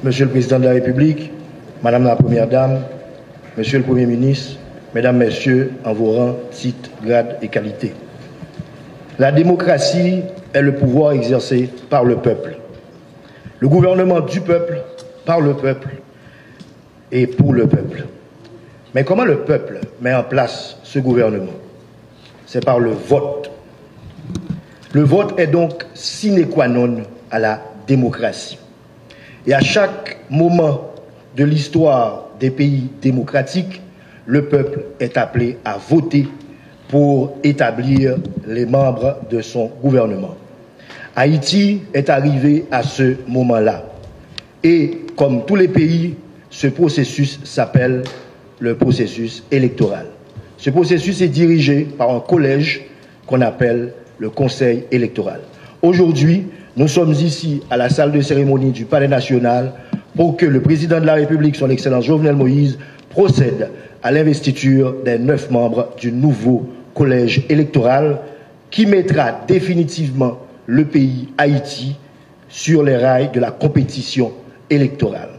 Monsieur le Président de la République, Madame la Première Dame, Monsieur le Premier ministre, Mesdames, Messieurs, en vos rangs, titres, grades et qualités. La démocratie est le pouvoir exercé par le peuple. Le gouvernement du peuple, par le peuple et pour le peuple. Mais comment le peuple met en place ce gouvernement? C'est par le vote. Le vote est donc sine qua non à la démocratie. Et à chaque moment de l'histoire des pays démocratiques, le peuple est appelé à voter pour établir les membres de son gouvernement. Haïti est arrivé à ce moment-là. Et comme tous les pays, ce processus s'appelle le processus électoral. Ce processus est dirigé par un collège qu'on appelle le Conseil électoral. Aujourd'hui, nous sommes ici à la salle de cérémonie du Palais national pour que le président de la République, son Excellence Jovenel Moïse, procède à l'investiture des 9 membres du nouveau collège électoral qui mettra définitivement le pays Haïti sur les rails de la compétition électorale.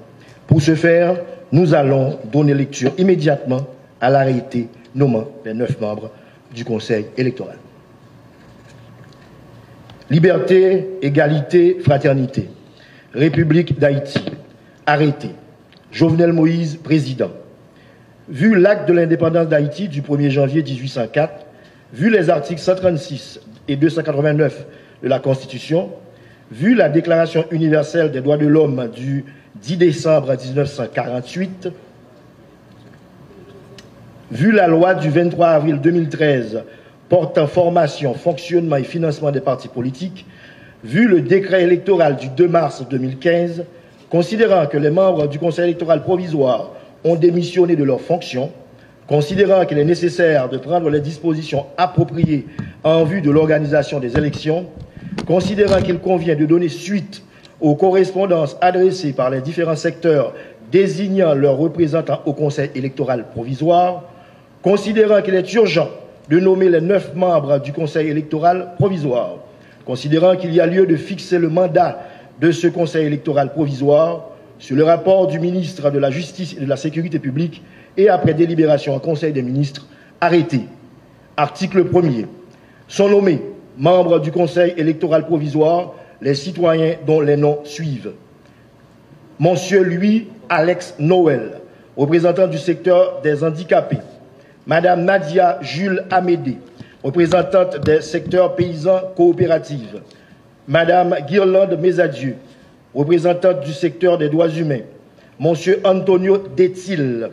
Pour ce faire, nous allons donner lecture immédiatement à l'arrêté nommant les 9 membres du Conseil électoral. Liberté, égalité, fraternité. République d'Haïti. Arrêté. Jovenel Moïse, président. Vu l'acte de l'indépendance d'Haïti du 1er janvier 1804, vu les articles 136 et 289 de la Constitution, vu la Déclaration universelle des droits de l'homme du 10 décembre 1948, vu la loi du 23 avril 2013 portant formation, fonctionnement et financement des partis politiques, vu le décret électoral du 2 mars 2015, considérant que les membres du Conseil électoral provisoire ont démissionné de leurs fonctions, considérant qu'il est nécessaire de prendre les dispositions appropriées en vue de l'organisation des élections, considérant qu'il convient de donner suite aux correspondances adressées par les différents secteurs désignant leurs représentants au Conseil électoral provisoire, considérant qu'il est urgent de nommer les 9 membres du Conseil électoral provisoire, considérant qu'il y a lieu de fixer le mandat de ce Conseil électoral provisoire sur le rapport du ministre de la Justice et de la Sécurité publique et après délibération en Conseil des ministres, arrêté. Article 1er. Sont nommés membres du Conseil électoral provisoire les citoyens dont les noms suivent. Monsieur Louis Alex Noël, représentant du secteur des handicapés. Madame Nadia Jules Amédée, représentante des secteurs paysans coopératives. Madame Guirlande Mesadieu, représentante du secteur des droits humains. Monsieur Antonio Detil,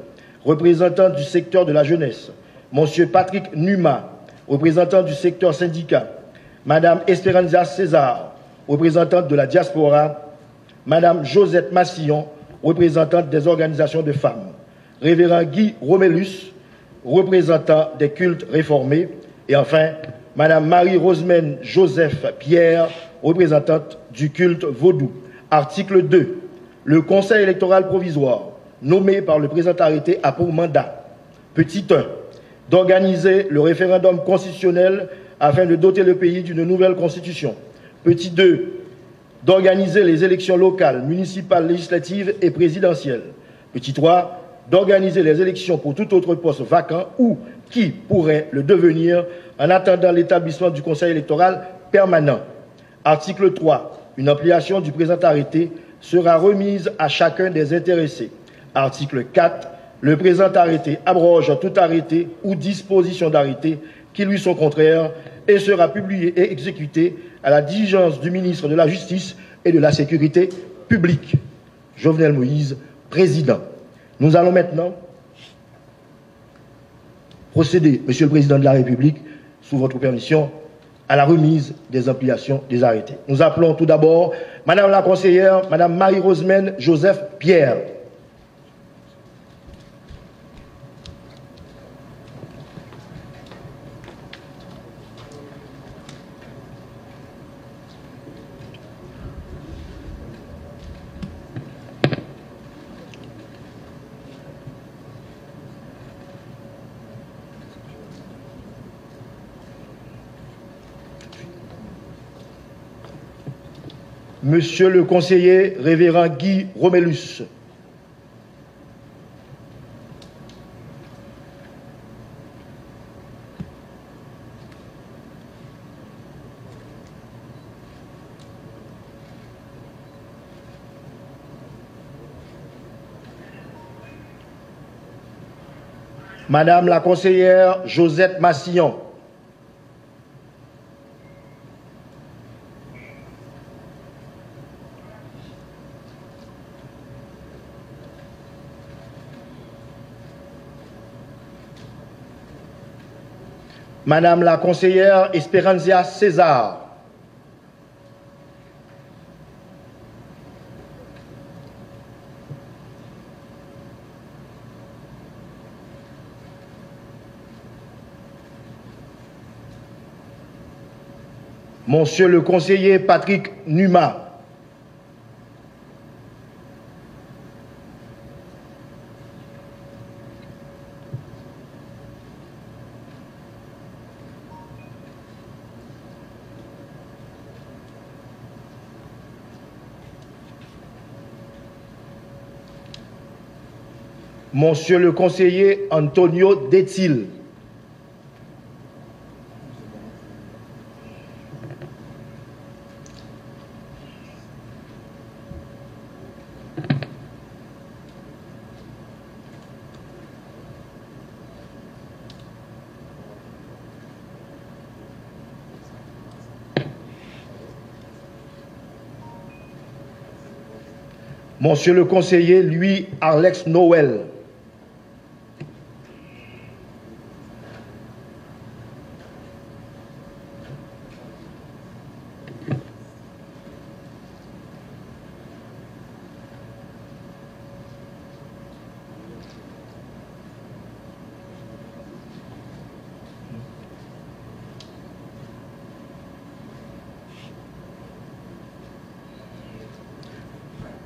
représentant du secteur de la jeunesse. Monsieur Patrick Numa, représentant du secteur syndicat. Madame Esperanza César, représentante de la diaspora. Madame Josette Massillon, représentante des organisations de femmes. Révérend Guy Romélus, représentant des cultes réformés. Et enfin, Madame Marie-Rosemène Joseph Pierre, représentante du culte vaudou. Article 2. Le Conseil électoral provisoire, nommé par le présent arrêté, a pour mandat, petit 1, d'organiser le référendum constitutionnel afin de doter le pays d'une nouvelle constitution. Petit 2, d'organiser les élections locales, municipales, législatives et présidentielles. Petit 3, d'organiser les élections pour tout autre poste vacant ou qui pourrait le devenir en attendant l'établissement du Conseil électoral permanent. Article 3. Une ampliation du présent arrêté sera remise à chacun des intéressés. Article 4. Le présent arrêté abroge tout arrêté ou disposition d'arrêté qui lui sont contraires et sera publié et exécuté à la diligence du ministre de la Justice et de la Sécurité publique. Jovenel Moïse, président. Nous allons maintenant procéder, Monsieur le Président de la République, sous votre permission, à la remise des ampliations des arrêtés. Nous appelons tout d'abord Madame la conseillère, Madame Marie-Rosemène Joseph Pierre. Monsieur le conseiller révérend Guy Romélus. Madame la conseillère Josette Massillon. Madame la conseillère Esperanzia César. Monsieur le conseiller Patrick Numa. Monsieur le conseiller Antonio Detil. Monsieur le conseiller Louis Alex Noël.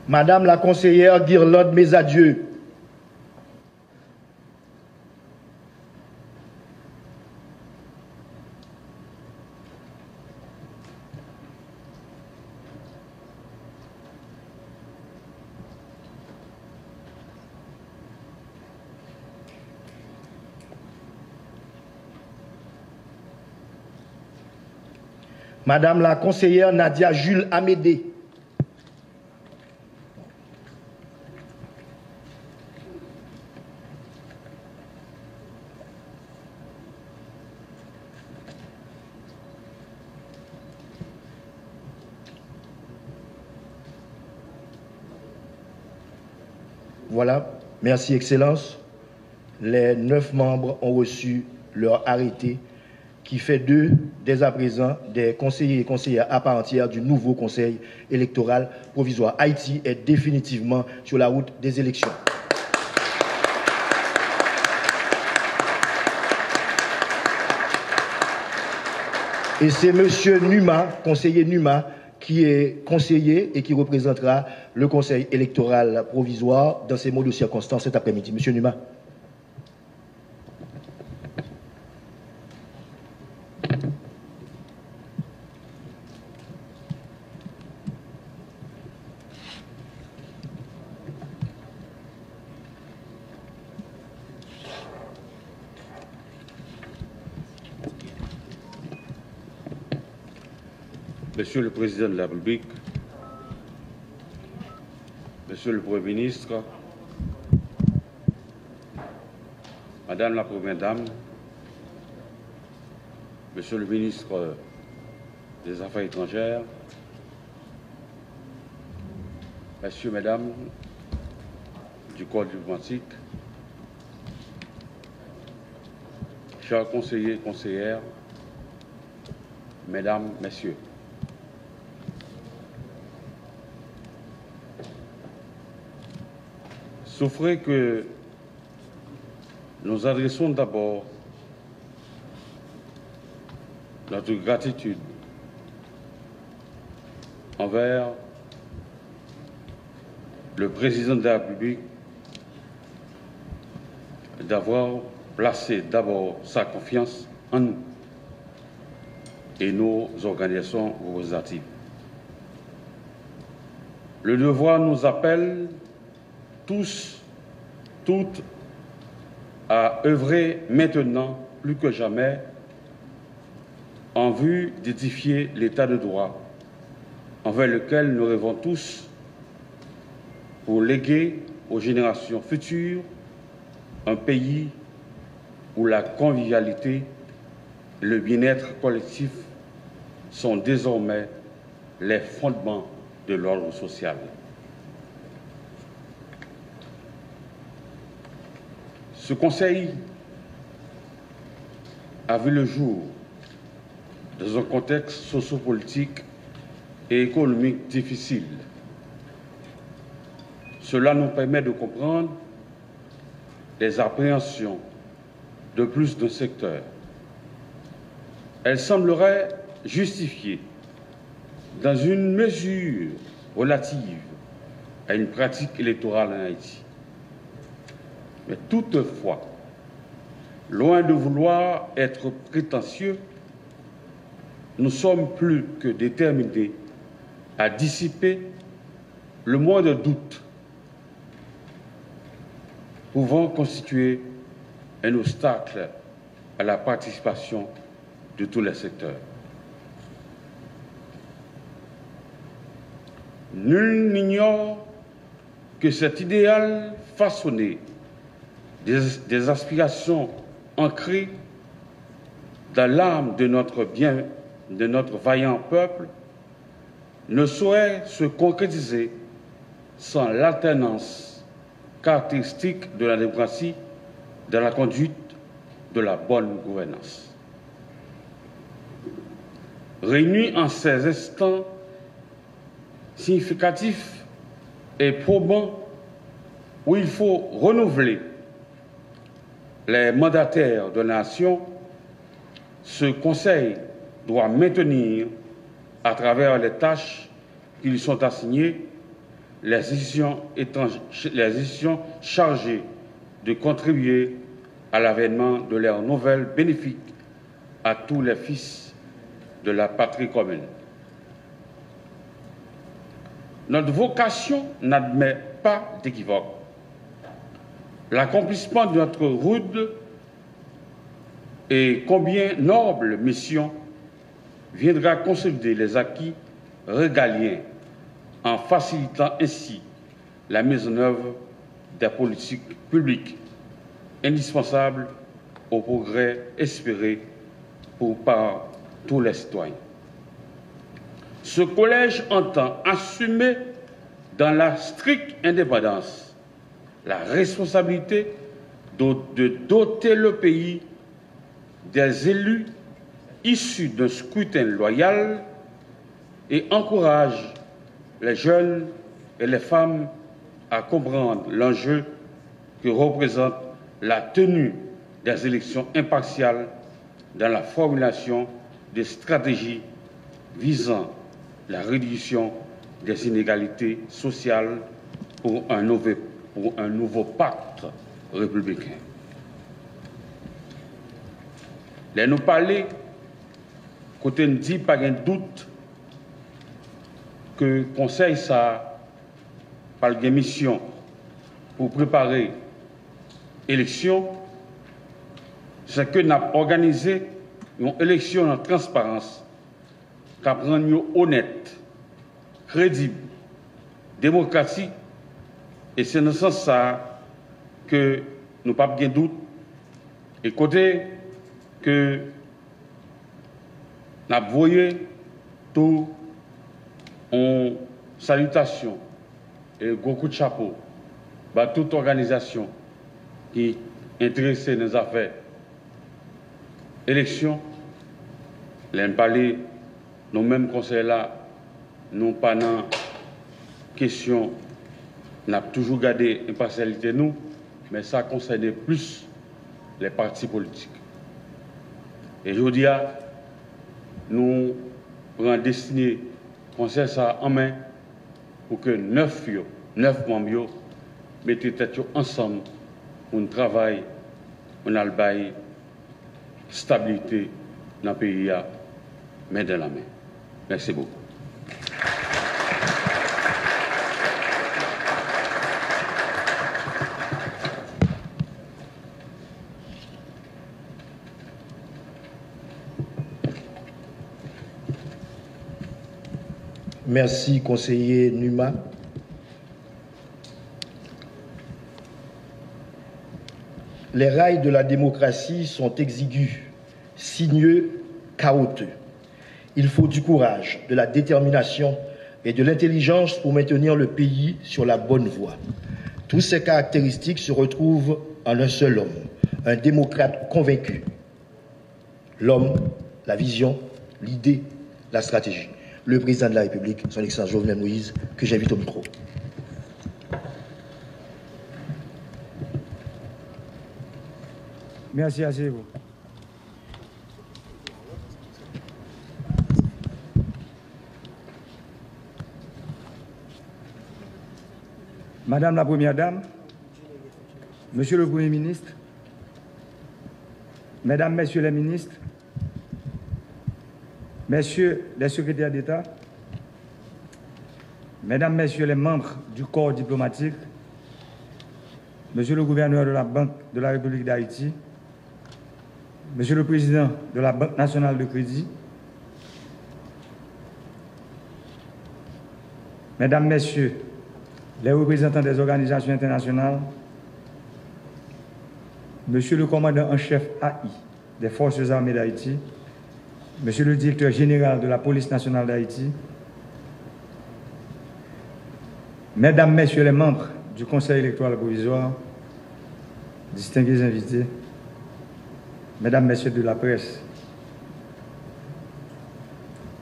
Madame la conseillère Guirlande Mesadieu. Madame la conseillère Nadia Jules Amédée. Voilà, merci Excellence. Les 9 membres ont reçu leur arrêté qui fait d'eux, dès à présent, des conseillers et conseillères à part entière du nouveau Conseil électoral provisoire. Haïti est définitivement sur la route des élections. Et c'est M. Numa, conseiller Numa, qui est conseiller et qui représentera le Conseil électoral provisoire dans ces mots de circonstance cet après-midi. M. Numa. Monsieur le Président de la République, Monsieur le Premier ministre, Madame la Première Dame, Monsieur le ministre des Affaires étrangères, Messieurs, Mesdames du corps diplomatique, chers conseillers et conseillères, Mesdames, Messieurs. Souffrez que nous adressons d'abord notre gratitude envers le Président de la République d'avoir placé d'abord sa confiance en nous et nos organisations représentatives. le devoir nous appelle tous, toutes, à œuvrer maintenant plus que jamais en vue d'édifier l'état de droit envers lequel nous rêvons tous pour léguer aux générations futures un pays où la convivialité et le bien-être collectif sont désormais les fondements de l'ordre social. Ce conseil a vu le jour dans un contexte sociopolitique et économique difficile. Cela nous permet de comprendre les appréhensions de plus d'un secteur. Elle semblerait justifiée dans une mesure relative à une pratique électorale en Haïti. Mais toutefois, loin de vouloir être prétentieux, nous sommes plus que déterminés à dissiper le moindre doute pouvant constituer un obstacle à la participation de tous les secteurs. Nul n'ignore que cet idéal façonné des aspirations ancrées dans l'âme de notre vaillant peuple ne saurait se concrétiser sans l'alternance caractéristique de la démocratie dans la conduite de la bonne gouvernance. Réunis en ces instants significatifs et probants où il faut renouveler les mandataires de la nation, ce Conseil doit maintenir, à travers les tâches qui lui sont assignées, les institutions chargées de contribuer à l'avènement de l'ère nouvelle bénéfique à tous les fils de la patrie commune. Notre vocation n'admet pas d'équivoque. L'accomplissement de notre rude et combien noble mission viendra consolider les acquis régaliens en facilitant ainsi la mise en œuvre des politiques publiques indispensables au progrès espéré par tous les citoyens. Ce collège entend assumer dans la stricte indépendance la responsabilité de doter le pays des élus issus d'un scrutin loyal et encourage les jeunes et les femmes à comprendre l'enjeu que représente la tenue des élections impartiales dans la formulation des stratégies visant la réduction des inégalités sociales pour un nouveau pacte républicain. Les nous parler, côté nous dit pas de doute que le Conseil ça par une mission pour préparer l'élection, c'est que nous avons organisé une élection en transparence qui rend honnête, crédible, démocratique, et c'est dans ce sens que nous n'avons pas de doute. Et côté que nous avons voyé tout en salutation et gros coup de chapeau à toute organisation qui est intéressée dans les affaires élections. Les parler, nous mêmes conseils là, nous pas dans question, nous avons toujours gardé l'impartialité nous, mais ça concerne plus les partis politiques. Et je dis, nous prenons destiné conseil ça en main pour que 9 membres mettent tête ensemble pour un travail, pour une stabilité dans le pays, main dans la main. Merci beaucoup. Merci, conseiller Numa. Les rails de la démocratie sont exigus, sinueux, chaotiques. Il faut du courage, de la détermination et de l'intelligence pour maintenir le pays sur la bonne voie. Toutes ces caractéristiques se retrouvent en un seul homme, un démocrate convaincu. L'homme, la vision, l'idée, la stratégie. Le président de la République, son Excellence Jovenel Moïse, que j'invite au micro. Merci à vous. Madame la Première Dame, Monsieur le Premier ministre, Mesdames, Messieurs les ministres, Messieurs les secrétaires d'État, Mesdames, Messieurs les membres du corps diplomatique, Monsieur le gouverneur de la Banque de la République d'Haïti, Monsieur le Président de la Banque nationale de crédit, Mesdames, Messieurs les représentants des organisations internationales, Monsieur le commandant en chef AI des Forces armées d'Haïti, Monsieur le directeur général de la Police nationale d'Haïti, Mesdames, Messieurs les membres du Conseil électoral provisoire, distingués invités, Mesdames, Messieurs de la presse,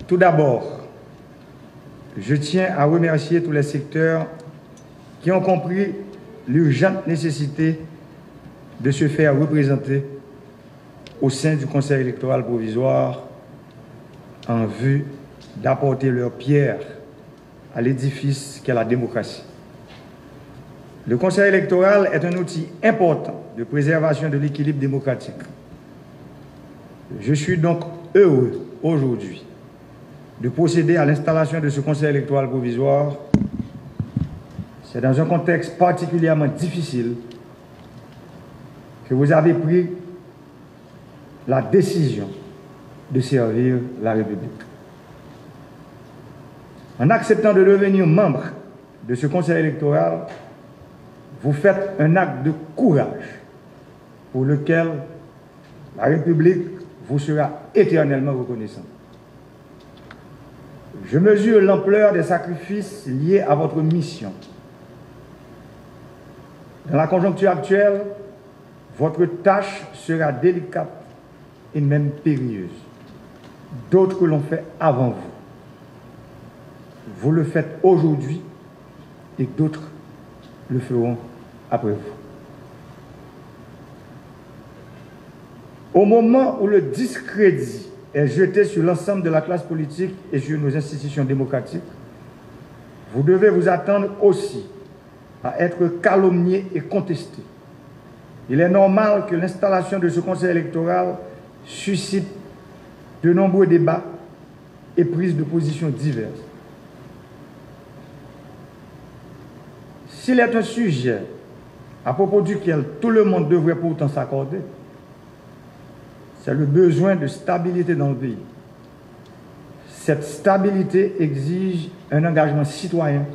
tout d'abord, je tiens à remercier tous les secteurs qui ont compris l'urgente nécessité de se faire représenter au sein du Conseil électoral provisoire en vue d'apporter leur pierre à l'édifice qu'est la démocratie. Le Conseil électoral est un outil important de préservation de l'équilibre démocratique. Je suis donc heureux aujourd'hui de procéder à l'installation de ce Conseil électoral provisoire. C'est dans un contexte particulièrement difficile que vous avez pris la décision de servir la République. En acceptant de devenir membre de ce Conseil électoral, vous faites un acte de courage pour lequel la République vous sera éternellement reconnaissante. Je mesure l'ampleur des sacrifices liés à votre mission. Dans la conjoncture actuelle, votre tâche sera délicate et même périlleuse. D'autres l'ont fait avant vous. Vous le faites aujourd'hui et d'autres le feront après vous. Au moment où le discrédit est jeté sur l'ensemble de la classe politique et sur nos institutions démocratiques, vous devez vous attendre aussi à être calomnié et contesté. Il est normal que l'installation de ce Conseil électoral suscite de nombreux débats et prises de position diverses. S'il est un sujet à propos duquel tout le monde devrait pourtant s'accorder, c'est le besoin de stabilité dans le pays. Cette stabilité exige un engagement citoyen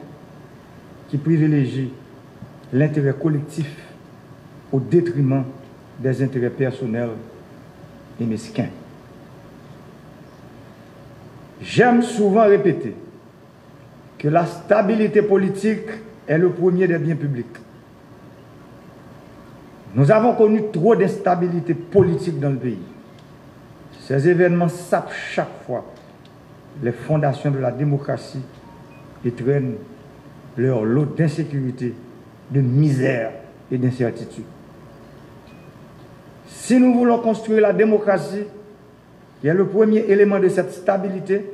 qui privilégie l'intérêt collectif au détriment des intérêts personnels et mesquins. J'aime souvent répéter que la stabilité politique est le premier des biens publics. Nous avons connu trop d'instabilité politique dans le pays. Ces événements sapent chaque fois les fondations de la démocratie et traînent leur lot d'insécurité, de misère et d'incertitude. Si nous voulons construire la démocratie, qui est le premier élément de cette stabilité,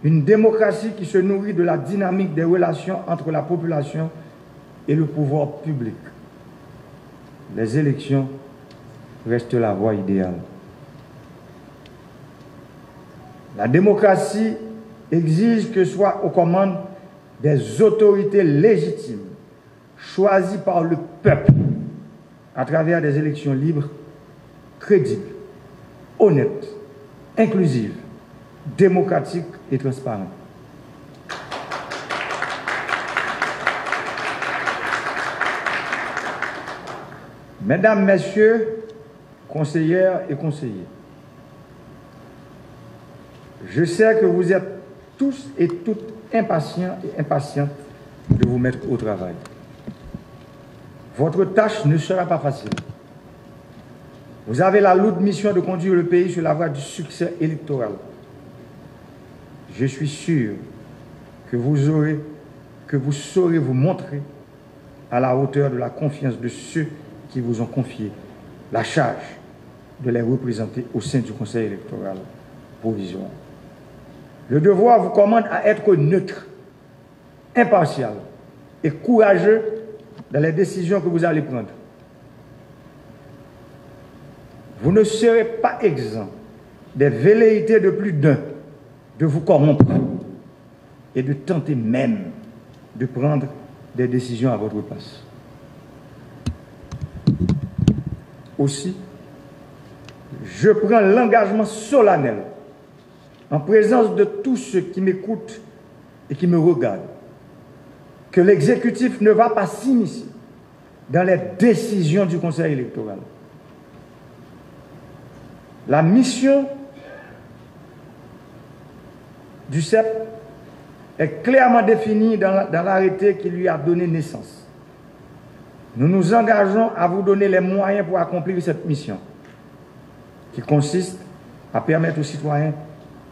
une démocratie qui se nourrit de la dynamique des relations entre la population et le pouvoir public, les élections restent la voie idéale. La démocratie exige que soient aux commandes des autorités légitimes, choisies par le peuple, à travers des élections libres, crédibles, honnêtes, inclusives, démocratiques et transparentes. Mesdames, Messieurs, conseillères et conseillers, je sais que vous êtes tous et toutes impatients et impatientes de vous mettre au travail. Votre tâche ne sera pas facile. Vous avez la lourde mission de conduire le pays sur la voie du succès électoral. Je suis sûr que vous saurez vous montrer à la hauteur de la confiance de ceux qui vous ont confié la charge de les représenter au sein du Conseil électoral provisoire. Le devoir vous commande à être neutre, impartial et courageux dans les décisions que vous allez prendre. Vous ne serez pas exempt des velléités de plus d'un de vous corrompre et de tenter même de prendre des décisions à votre place. Aussi, je prends l'engagement solennel, en présence de tous ceux qui m'écoutent et qui me regardent, que l'exécutif ne va pas s'immiscer dans les décisions du Conseil électoral. La mission du CEP est clairement définie dans l'arrêté qui lui a donné naissance. Nous nous engageons à vous donner les moyens pour accomplir cette mission, qui consiste à permettre aux citoyens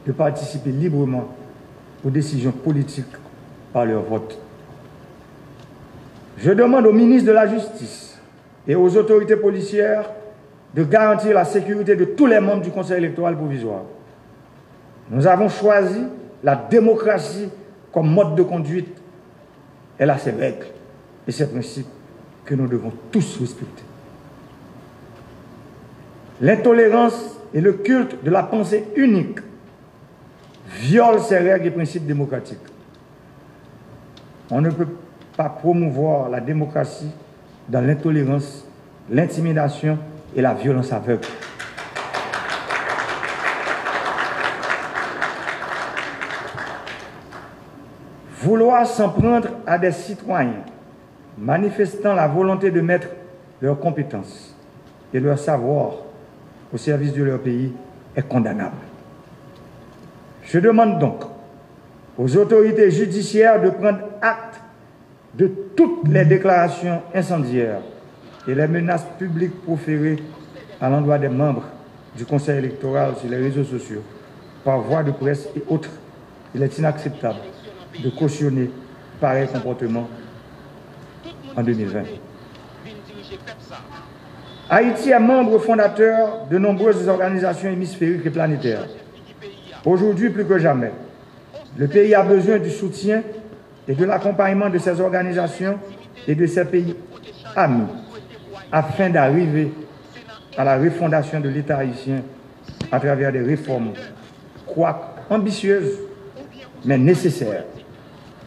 de participer librement aux décisions politiques par leur vote. Je demande au ministre de la Justice et aux autorités policières de garantir la sécurité de tous les membres du Conseil électoral provisoire. Nous avons choisi la démocratie comme mode de conduite. Elle a ses règles et ses principes que nous devons tous respecter. L'intolérance et le culte de la pensée unique violent ces règles et principes démocratiques. On ne peut pas promouvoir la démocratie dans l'intolérance, l'intimidation et la violence aveugle. Vouloir s'en prendre à des citoyens manifestant la volonté de mettre leurs compétences et leur savoir au service de leur pays est condamnable. Je demande donc aux autorités judiciaires de prendre acte de toutes les déclarations incendiaires et les menaces publiques proférées à l'endroit des membres du Conseil électoral sur les réseaux sociaux, par voie de presse et autres. Il est inacceptable de cautionner pareil comportement en 2020. Haïti est membre fondateur de nombreuses organisations hémisphériques et planétaires. Aujourd'hui, plus que jamais, le pays a besoin du soutien et de l'accompagnement de ces organisations et de ces pays amis afin d'arriver à la refondation de l'État haïtien à travers des réformes, quoique ambitieuses, mais nécessaires,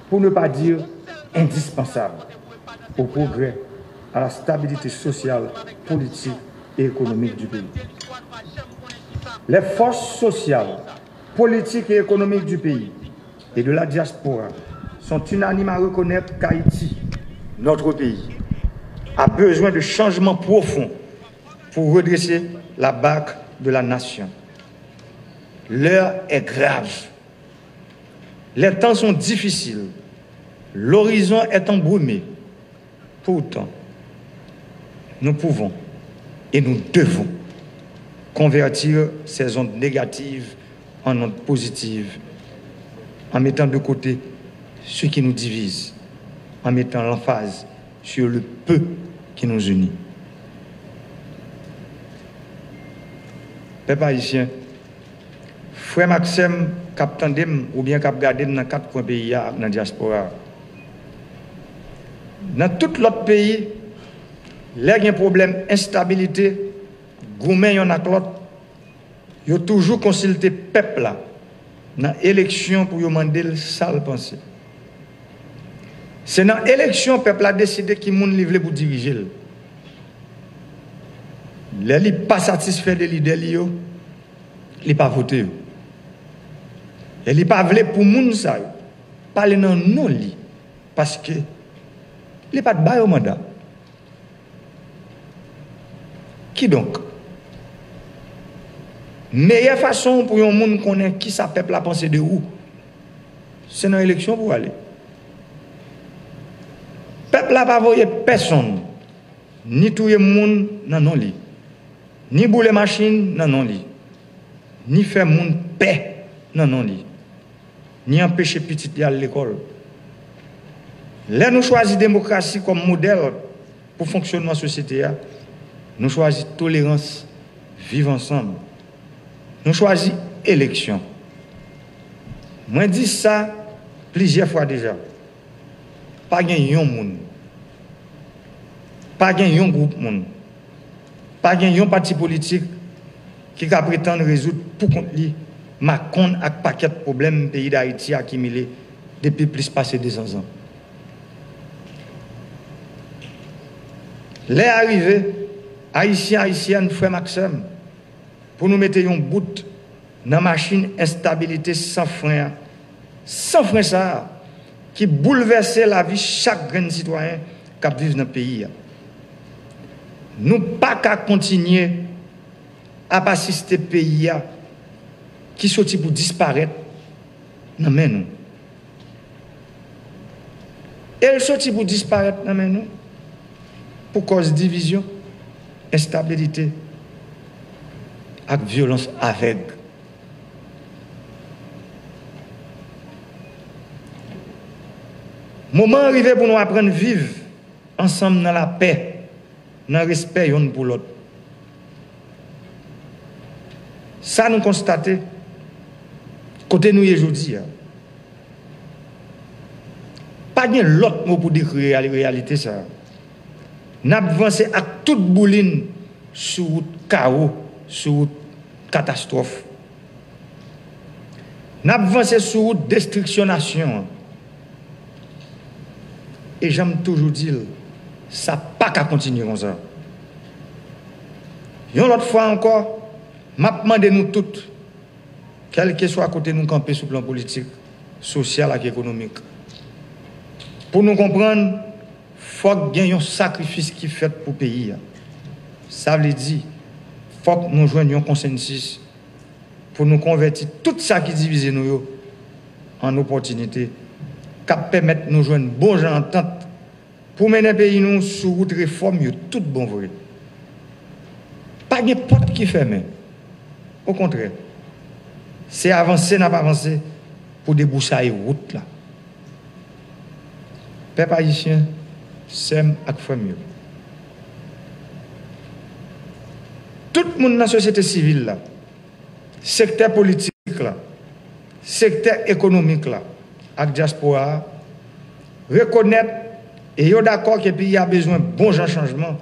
pour ne pas dire indispensables, au progrès, à la stabilité sociale, politique et économique du pays. Les forces sociales, politiques et économiques du pays et de la diaspora sont unanimes à reconnaître qu'Haïti, notre pays, a besoin de changements profonds pour redresser la barque de la nation. L'heure est grave. Les temps sont difficiles. L'horizon est embrumé. Pourtant, nous pouvons et nous devons convertir ces ondes négatives en ondes positives, en mettant de côté ce qui nous divise, en mettant l'emphase sur le peu qui nous unit. Peuple haïtien, frère Maxime, cap tandem ou bien cap gardé dans 4 coins pays dans la diaspora. Dans tout l'autre pays, il y a un problème d'instabilité, gourmet yon ak l'autre, il y a toujours consulté le peuple là, dans l'élection pour demander le sale pensée. C'est dans l'élection que le peuple a décidé qui moun livre pour diriger. Les li pas satisfait de l'idée il n'est pas voté. Et il pas voulu pour moun ça parler non non li parce que il pas de bail au mandat. Qui donc? Meilleure façon pour un monde connaître qui ça peuple a pensé de où? C'est dans l'élection pour aller. Peuple n'a pas voyé personne, ni tout le monde dans non li, ni bouler machine dans non li, ni faire monde paix dans non li, ni empêcher petit d'aller à l'école. Là nous choisissons la démocratie comme modèle pour fonctionner dans la société. Nous choisissons tolérance, vivre ensemble. Nous choisissons élection. Moi dis ça plusieurs fois déjà. Pas gagner un monde. Pas gagner un groupe monde. Pas gagner un parti politique qui a prétendre résoudre pour contre lui Macron avec paquet de problèmes pays d'Haïti accumulés depuis plus passé 200 ans. Les arrivés, Haïtiens, Haïtiennes, frère Maxime, pour nous mettre un bout dans la machine instabilité sans frein ça, qui bouleverse la vie de chaque grand citoyen qui vit dans le pays. Nous ne pouvons pas continuer à assister le pays qui sorti pour disparaître. Non, mais nous. Elle sorti pour disparaître, non, mais nous. Pour cause de division, instabilité et violence aveugle. Moment arrivé pour nous apprendre à vivre ensemble dans la paix, dans le respect l'un pour l'autre. Ça nous constatons, côté nous aujourd'hui. Pas de l'autre mot pour décrire la réalité ça. Nous avons avancé à toute bouline sur route chaos, sur route catastrophe. Nous avons avancé sur route destruction. Et j'aime toujours dire, ça n'a pas qu'à continuer comme ça. Une autre fois encore, je demande nous toutes, quel que soit à côté de nous camper sur le plan politique, social et économique, pour nous comprendre, il faut qu'il y ait un sacrifice qui est fait pour le pays. Ça veut dire qu'il faut que nous joignions un consensus pour nous convertir tout ça qui divise nous en opportunité, qui permettre de nous joindre une bonne entente pour mener le pays nous sur route réforme, tout bon vrai. Pas de porte qui ferme. Au contraire, c'est avancer, n'a pas avancé pour déboucher la route là. Peuple haïtien, s'aime avec famille. Tout le monde dans la société civile là, secteur politique là, secteur économique là, avec diaspora, reconnaître et yo d'accord que le pays a besoin de bons changements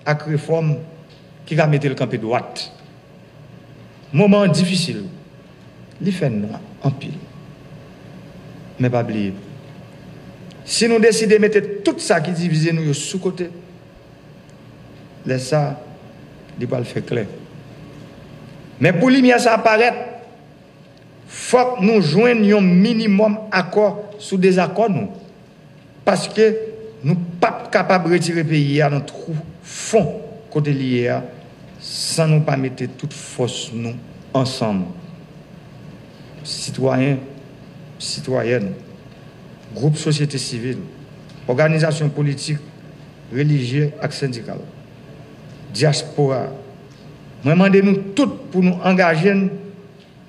avec réforme qui va mettre le campé droite. Moment difficile, il fait en pile. Mais pas oublier. Si nous décidons de mettre tout ça qui divise nous sous côté, laisse ça, il va le faire clair. Mais pour lumière ça apparaître, il faut que nous joignions un minimum accord sous des accords nous. Parce que nous ne sommes pas capables de retirer le pays dans notre fond côté lié sans nous pas mettre toute force nous ensemble. Citoyens, citoyennes, groupes société civile, organisations politiques, religieuses et syndicales, diaspora. Nous demandons nous toutes pour nous engager dans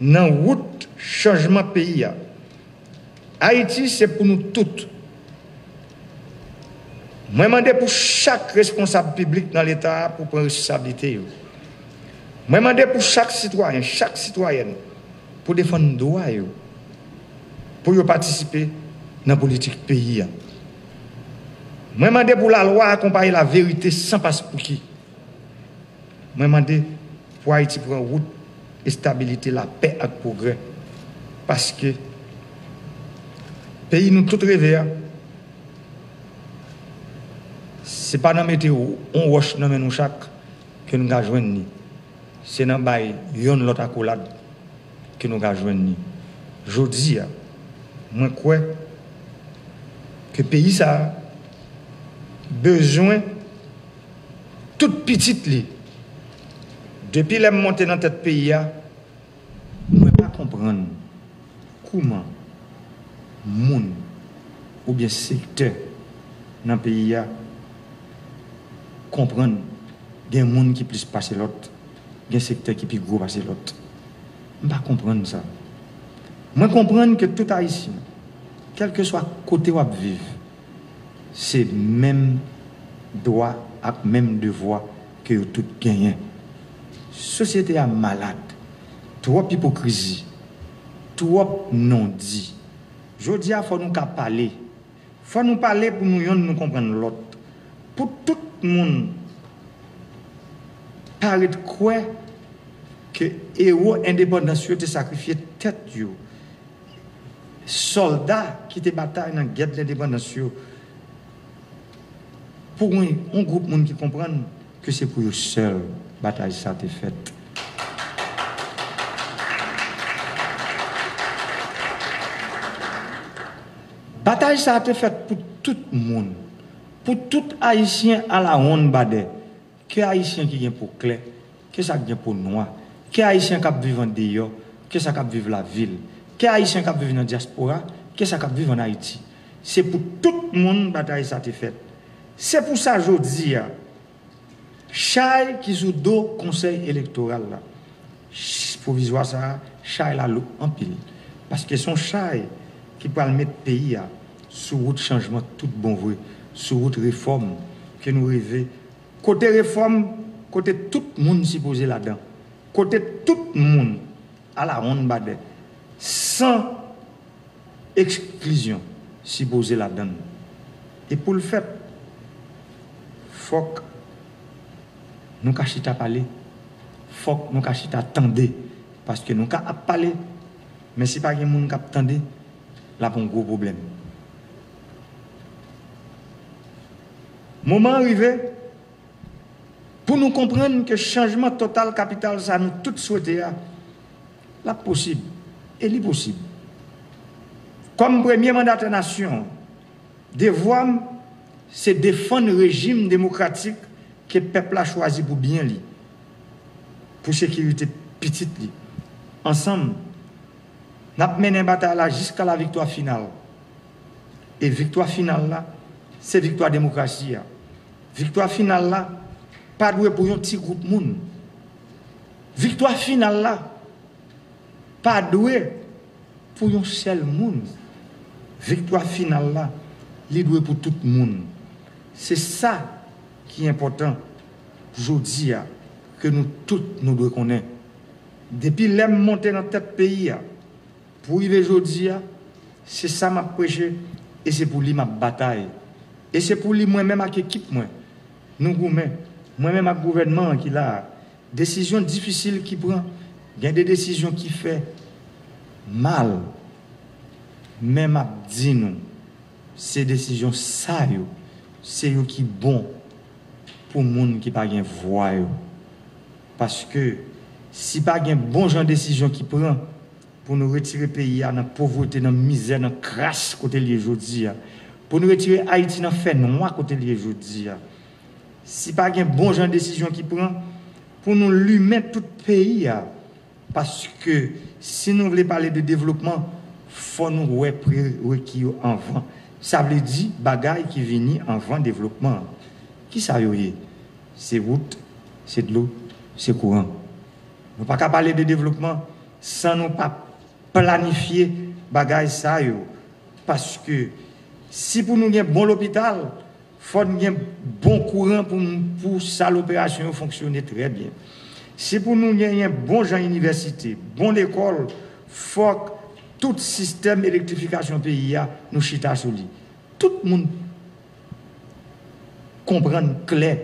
la route changement pays. Haïti, c'est pour nous toutes. Je demande pour chaque responsable public dans l'État pour prendre responsabilité. Je demande pour chaque citoyen, chaque citoyenne, pour défendre nos droits, pour participer dans la politique pays. Je demande pour la loi accompagner la vérité sans passe pour qui. Je demande pour Haïti prendre route et stabilité, la paix et le progrès. Parce que le pays nous tout rêvé. Ce n'est pas dans la météo, on roche dans nous chaque que nous avons joué. C'est dans le l'autre accolade que nous avons joué. Je dis, je crois que le pays a besoin toute petite Depuis les montées dans tête pays, je ne peux pas comprendre comment moun ou bien secteur dans le pays comprendre qu'il y a des gens qui plus passer l'autre, il y a des secteurs qui plus gros passer l'autre. Je ne peux pas comprendre ça. Je comprends que tout Haïtien, quel que soit le côté où il vit, c'est même droit et même devoir que tout gagne. La société est malade, trop hypocrisie, trop non-dit. Je dis qu'il faut nous parler. Il faut nous parler pour nous comprendre l'autre. Pour tout le monde, parler de quoi que les héros indépendants ont sacrifié tête. Soldats qui étaient bataille dans la guerre de l'indépendance. Pour un groupe de monde qui comprennent que c'est pour eux seuls la bataille ça a été faite. Bataille ça a été faite pour tout le monde. Pour tout Haïtien à la ronde badé. Que Haïtien qui vient pour clair, que ça vient pour noir, que Haïtien qui vivent en dehors, que ça qui vivent la ville, que Haïtien qui vivent dans la diaspora, que ça qui vivent en Haïti. C'est pour tout le monde bataille ça a été faite. C'est pour ça que je dis, Chai qui sous dos conseil électoral là, provisoire ça, Chai la loup en pile. Parce que son Chai qui peut mettre le pays sur route changement tout bon vrai, sur route réforme que nous rêvons. Côté réforme, côté tout le monde s'y poser là-dedans. Côté tout le monde à la ronde badé, sans exclusion s'y poser là-dedans. Et pour le faire, faut que nous cachita parler, faut que nous cachita attendre, parce que nous avons parlé, mais si pas de monde qui attend, là pour un gros problème. Moment arrivé pour nous comprendre que le changement total capital, ça nous tous souhaité, là possible, et l'impossible. Comme premier mandat de la nation, devoir c'est défendre le régime démocratique que le peuple a choisi pour bien lui, pour sécurité petite lui. Ensemble, nous avons mené une bataille jusqu'à la victoire finale. Et victoire finale là, c'est victoire démocratie. Victoire finale là, pas doué pour un petit groupe moun. Victoire finale là, pas doué pour un seul moun. Victoire finale là, li doué pour tout le monde. C'est ça qui est important. Je dis que nous tous nous devons connaître. Depuis l'aime monter dans tête pays, pour arriver aujourd'hui, c'est ça m'a prêché et c'est pour lui ma bataille. Et c'est pour lui moi-même avec l'équipe moi. Nous moi-même avec le gouvernement qui a décisions difficiles qui prend, il y a des décisions qui fait mal. Même à dire nous, ces décisions ça c'est eux qui bon pour les gens qui pas gain voix. Parce que si pas gain bon genre de décision qui prend pour nous retirer le pays dans la pauvreté, dans la misère, dans la crasse côté lié aujourd'hui, pour nous retirer Haïti dans le fait noir côté lié aujourd'hui, si pas gain bon genre de décision qui prend pour nous lui mettre tout le pays, parce que si nous voulons parler de développement, faut nous prérequis en vent. Ça veut dire bagaille qui viennent en vent développement. Qui ça y est? C'est route, c'est de l'eau, c'est courant. Nous ne pouvons pas parler de développement sans nous pas planifier bagaille ça yo. Parce que si pour nous y a bon l'hôpital, faut nous y a bon courant pour ça l'opération fonctionner très bien. Si pour nous y a un bon genre université, bonne école, faut que tout système d'électrification pays nous chita sur lui. Tout le monde comprend clair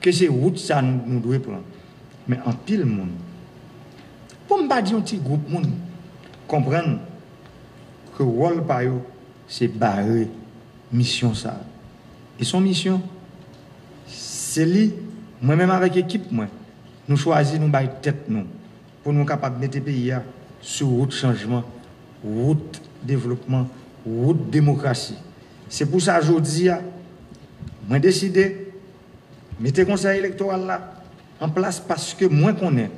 que c'est route ça nous devons prendre. Mais en pile monde. Pour ne pas dire un petit groupe monde comprendre que le rôle par eux c'est barrer mission ça. Et son mission c'est lui moi-même avec l'équipe moi nous choisissons nous bailler tête nous pour nous capable mettre pays sur route changement, route développement, route démocratie. C'est pour ça aujourd'hui, moi décidé, mettre le conseil électoral là, en place parce que moins qu'on est,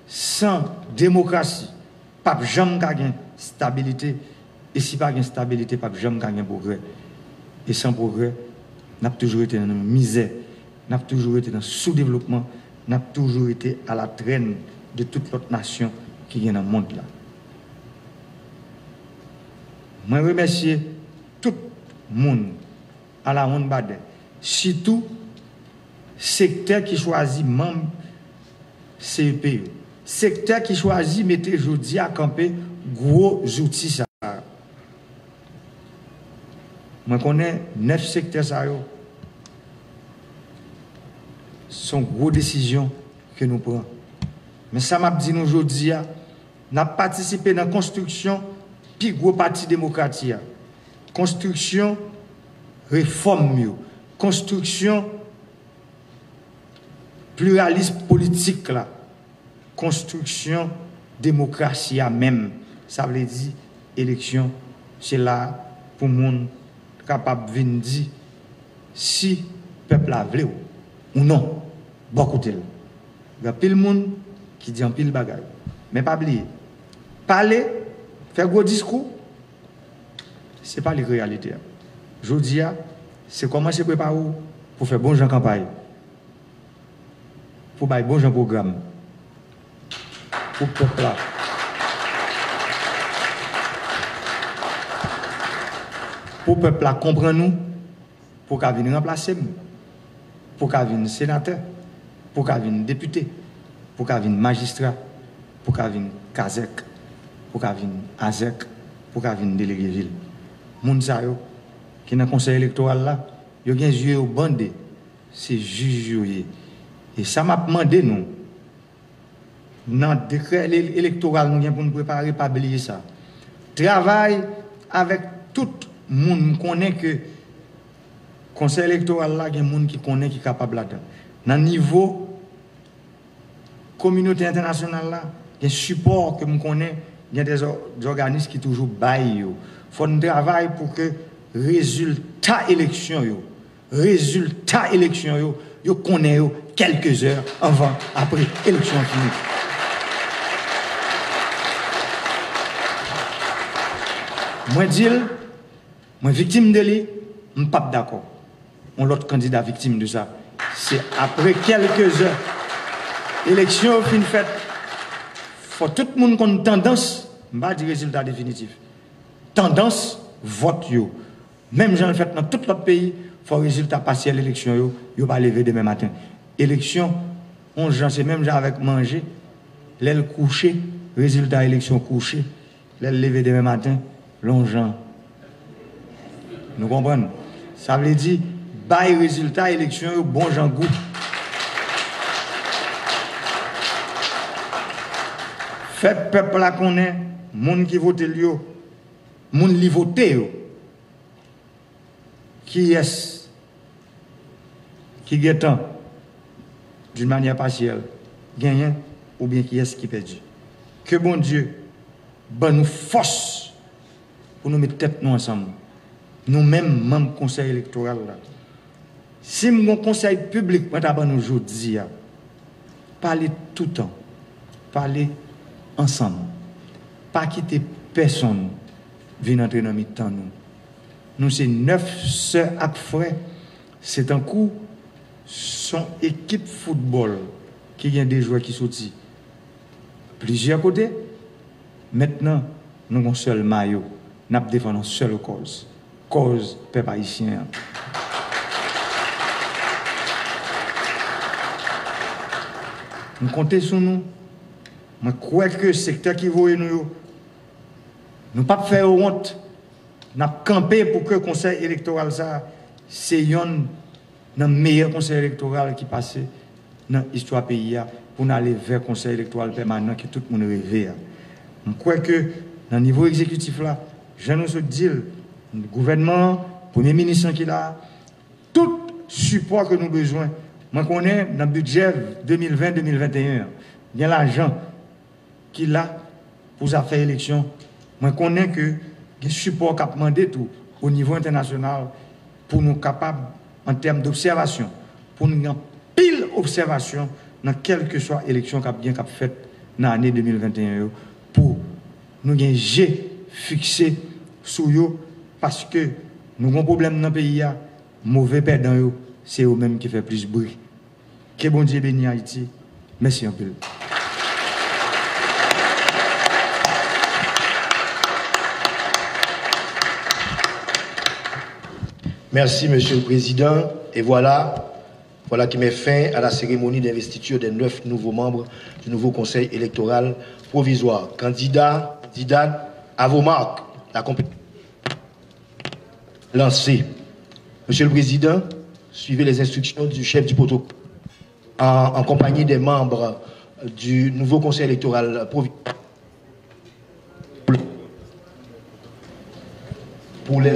sans démocratie, pas jamais gagner stabilité. Et si pas de stabilité, pas jamais gagner progrès. Et sans progrès, nous avons toujours été dans la misère, nous avons toujours été dans le sous-développement, nous avons toujours été à la traîne de toute l'autre nation qui est dans le monde là. Je remercie tout le monde à la ronde Badin, surtout secteur qui choisit membre CEP, secteur qui choisit mettre aujourd'hui à camper gros outils ça. Moi connais 9 secteurs ça yo. Sont gros décisions que nous prenons. Mais ça m'a dit nous aujourd'hui, nous avons participé dans la construction puis gros parti démocratique. Construction réforme, construction pluralisme politique là. Construction démocratie même. Ça veut dire élection, c'est là pour le monde capable de dire si le peuple a voulu ou non. Beaucoup de il y a pile de monde qui dit en pile bagaille. Mais pas oublier. Parler, faire gros discours, ce n'est pas la réalité. Je dis, c'est comment se préparer pour faire bon gens campagne. Pour faire bon gens programme. Pour le peuple là. Pour le peuple là comprendre nous, pour qu'il vienne remplacer nous, pour qu'il vienne sénateur, pour qu'il vienne député, pour qu'il vienne magistrat, pour qu'il vienne Kazek, pour qu'il vienne Azek, pour qu'il vienne délégué ville. Moun sa yo qui dans le conseil électoral là, yo gen yeux au bandé, c'est juge. Et ça m'a demandé nous dans le décret électoral nous pour nous préparer pas oublier ça. Travail avec tout le monde connaît que conseil électoral là, il y a des gens qui connaît qui est capable là-dedans. Dans le niveau communauté internationale là, il y a des supports que nous connaissons, il y a des organismes qui toujours baillent. Il faut un travail pour que résultat élection yo connaît quelques heures avant après élection finie. Moi dis, moi victime de lui, je ne suis pas d'accord. On l'autre candidat victime de ça. C'est après quelques heures, élection fin faite, faut tout le monde qu'on tendance, je ne vais pas dire résultat définitif. Tendance, vote yo. Même j'en ai fait dans tout l'autre pays, il faut résultat partiel l'élection yo, yo pas lever demain matin. Élection, on j'en sais même avec manger, l'aile couché, résultat élection couché, l'aile lever demain matin, l'ongeant. Nous comprenons? Ça veut dire, bail résultat élection yo, bon j'en goût. Fait peuple là qu'on est, monde qui vote yo, monde li vote yo. Qui est qui gagne d'une manière partielle, gagnant ou bien qui est qui perdu. Que bon Dieu ben nous force pour nous mettre tête nous ensemble. Nous-mêmes, membres conseil électoral là. Si mon conseil public, moi d'abord nous aujourd'hui, parler tout le temps, parler ensemble, pas quitter personne venir entrer dans le temps nous. Nous c'est 9 sœurs et frères, c'est un coup son équipe football qui a des joueurs qui sortent plusieurs côtés. Maintenant, nous avons un seul maillot, nous défendons une seule cause peuple haïtien. Nous comptons sur nous. Je crois que le secteur qui voit nous, nous ne pas faire honte. Nous avons campé pour que le conseil électoral, c'est un meilleur conseil électoral qui passe dans l'histoire du pays pour aller vers le conseil électoral permanent que tout le monde rêve. Je crois que dans le niveau exécutif, là, je nous dis, le gouvernement, le Premier ministre qui est là, tout support que nous avons besoin. Moi, je connais dans le budget 2020-2021, il y a l'argent qui est là pour faire élection. Moi, je connais que le support qui a demandé tout au niveau international pour nous capables, en termes d'observation, pour nous avoir pile observation dans quelle que soit l'élection qui a bien faite dans l'année 2021 pour nous gagner fixé sur eux parce que nous avons un problème dans le pays, mauvais perdant, c'est eux-mêmes qui font plus de bruit. Que bon Dieu bénisse Haïti. Merci un peu. Merci, Monsieur le Président. Et voilà qui met fin à la cérémonie d'investiture des 9 nouveaux membres du nouveau Conseil électoral provisoire. Candidats, à vos marques, la compétition lancée. Monsieur le Président, suivez les instructions du chef du protocole en compagnie des membres du nouveau Conseil électoral provisoire. Pour les